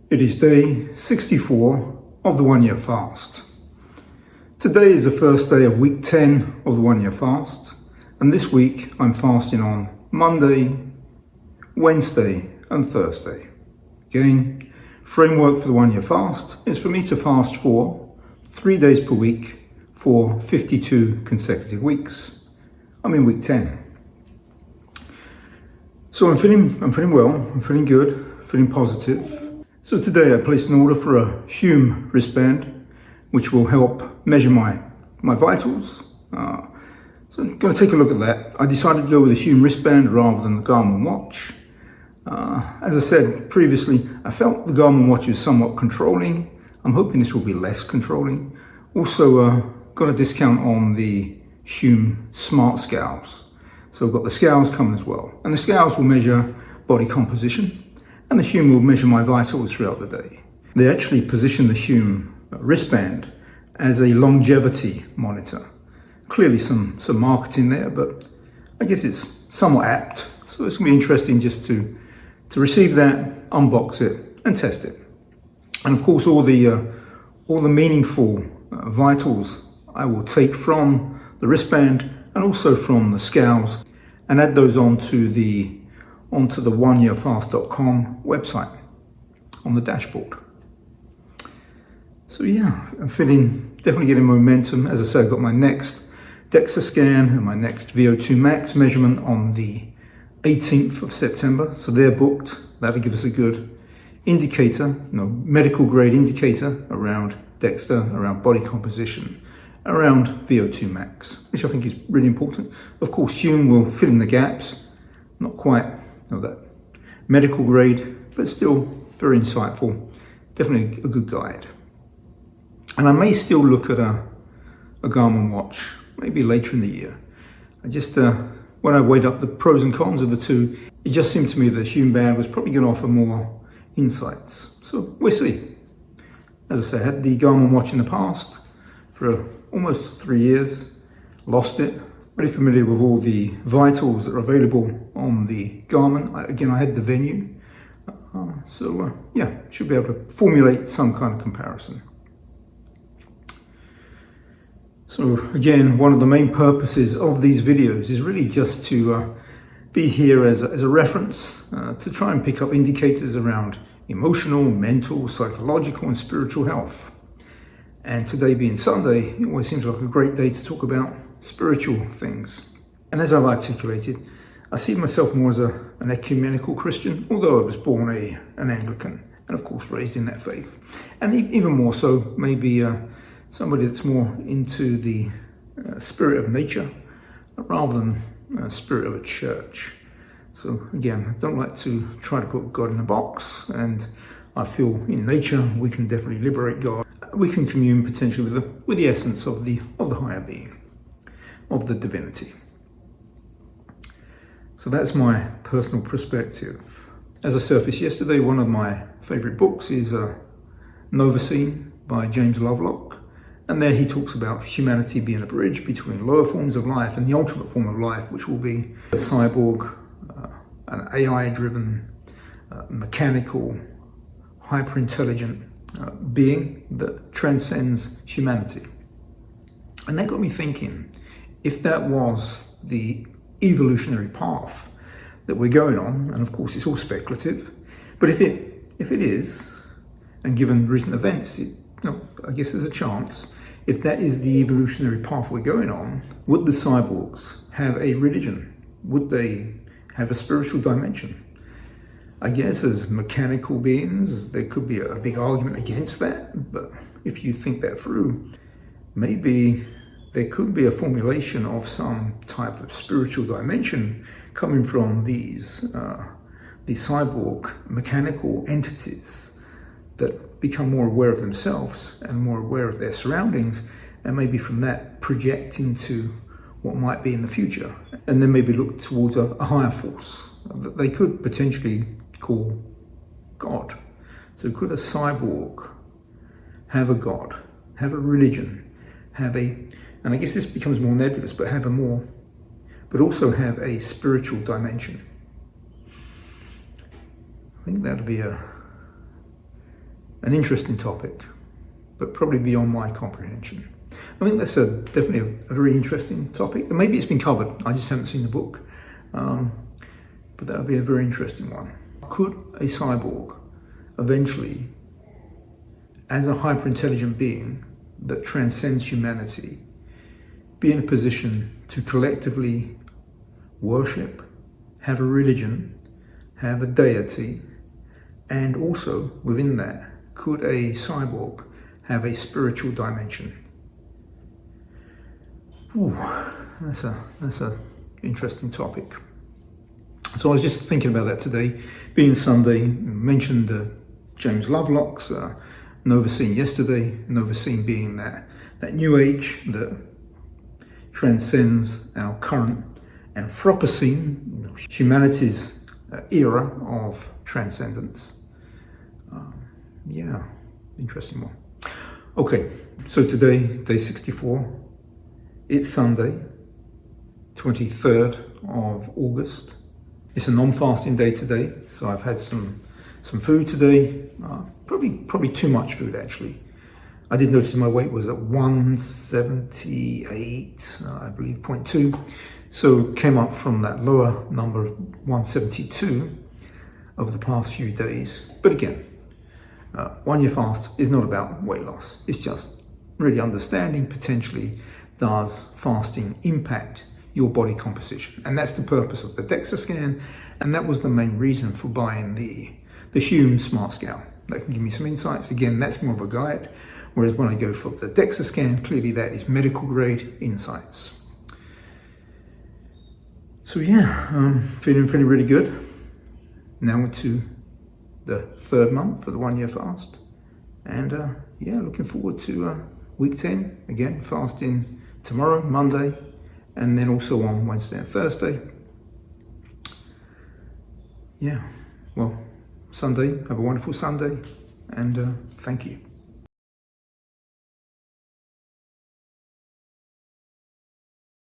It is day 64 of the 1 year fast. Today is the first day of week 10 of the 1 year fast, and this week I'm fasting on Monday, Wednesday and Thursday. Again, framework for the 1 year fast is for me to fast for 3 days per week for 52 consecutive weeks. I'm in week 10. So I'm feeling well, I'm feeling good, feeling positive. So today I placed an order for a Hume wristband, which will help measure my vitals. So I'm going to take a look at that. I decided to go with a Hume wristband rather than the Garmin watch. As I said previously, I felt the Garmin watch is somewhat controlling. I'm hoping this will be less controlling. Also got a discount on the Hume Smart Scales. So I've got the scales coming as well. And the scales will measure body composition, and the Hume will measure my vitals throughout the day. They actually position the Hume wristband as a longevity monitor. Clearly some marketing there, but I guess it's somewhat apt. So it's gonna be interesting just to receive that, unbox it and test it. And of course all the meaningful vitals I will take from the wristband and also from the scales and add those onto the 1yearfast.com website on the dashboard. So yeah, I'm definitely getting momentum. As I said, I've got my next DEXA scan and my next VO2 max measurement on the 18th of September. So they're booked. That'll give us a good indicator, medical grade indicator around DEXA, around body composition, around VO2 max, which I think is really important. Of course, Hume will fill in the gaps, not quite that medical grade, but still very insightful, definitely a good guide. And I may still look at a Garmin watch, maybe later in the year. I just, when I weighed up the pros and cons of the two, it just seemed to me that the Hume band was probably going to offer more insights. So we'll see. As I said, I had the Garmin watch in the past for almost 3 years, lost it. Pretty familiar with all the vitals that are available on the Garmin. I had the Venue. Should be able to formulate some kind of comparison. So again, one of the main purposes of these videos is really just to be here as a reference, to try and pick up indicators around emotional, mental, psychological and spiritual health. And today being Sunday, it always seems like a great day to talk about spiritual things. And as I've articulated, I see myself more as an ecumenical Christian, although I was born an Anglican and of course raised in that faith. And even more so, maybe somebody that's more into the spirit of nature rather than spirit of a church. So again, I don't like to try to put God in a box, and I feel in nature we can definitely liberate God. We can commune potentially with the essence of the higher being, of the divinity. So that's my personal perspective. As I surfaced yesterday, one of my favorite books is Novacene by James Lovelock. And there he talks about humanity being a bridge between lower forms of life and the ultimate form of life, which will be a cyborg, an AI-driven, mechanical, hyperintelligent being that transcends humanity. And that got me thinking, if that was the evolutionary path that we're going on, and of course it's all speculative, but if it is, and given recent events, I guess there's a chance, if that is the evolutionary path we're going on, would the cyborgs have a religion? Would they have a spiritual dimension? I guess as mechanical beings, there could be a big argument against that, but if you think that through, maybe there could be a formulation of some type of spiritual dimension coming from these cyborg mechanical entities that become more aware of themselves and more aware of their surroundings, and maybe from that project into what might be in the future, and then maybe look towards a higher force that they could potentially call God. So could a cyborg have a God, have a religion, and I guess this becomes more nebulous, but also have a spiritual dimension? I think that'd be an interesting topic, but probably beyond my comprehension. I think that's definitely a very interesting topic, and maybe it's been covered, I just haven't seen the book, but that would be a very interesting one. Could a cyborg eventually, as a hyperintelligent being that transcends humanity, be in a position to collectively worship, have a religion, have a deity, and also within that, could a cyborg have a spiritual dimension? Ooh, that's a interesting topic. So I was just thinking about that today, being Sunday. Mentioned James Lovelock's Novacene yesterday. Novacene being that new age that transcends our current Anthropocene, humanity's era of transcendence. Yeah, interesting one. Okay, so today, day 64. It's Sunday, 23rd of August. It's a non-fasting day today, so I've had some food today. Probably too much food actually. I did notice my weight was at 178, I believe, 0.2. So came up from that lower number, 172, over the past few days. But again, 1 year fast is not about weight loss. It's just really understanding potentially, does fasting impact your body composition? And that's the purpose of the DEXA scan. And that was the main reason for buying the Hume Smart Scale. That can give me some insights. Again, that's more of a guide. Whereas when I go for the DEXA scan, clearly that is medical grade insights. So yeah, feeling really good. Now into the 3rd month for the 1 year fast. And yeah, looking forward to week 10. Again, fasting tomorrow, Monday, and then also on Wednesday and Thursday. Yeah, well, Sunday, have a wonderful Sunday, and thank you.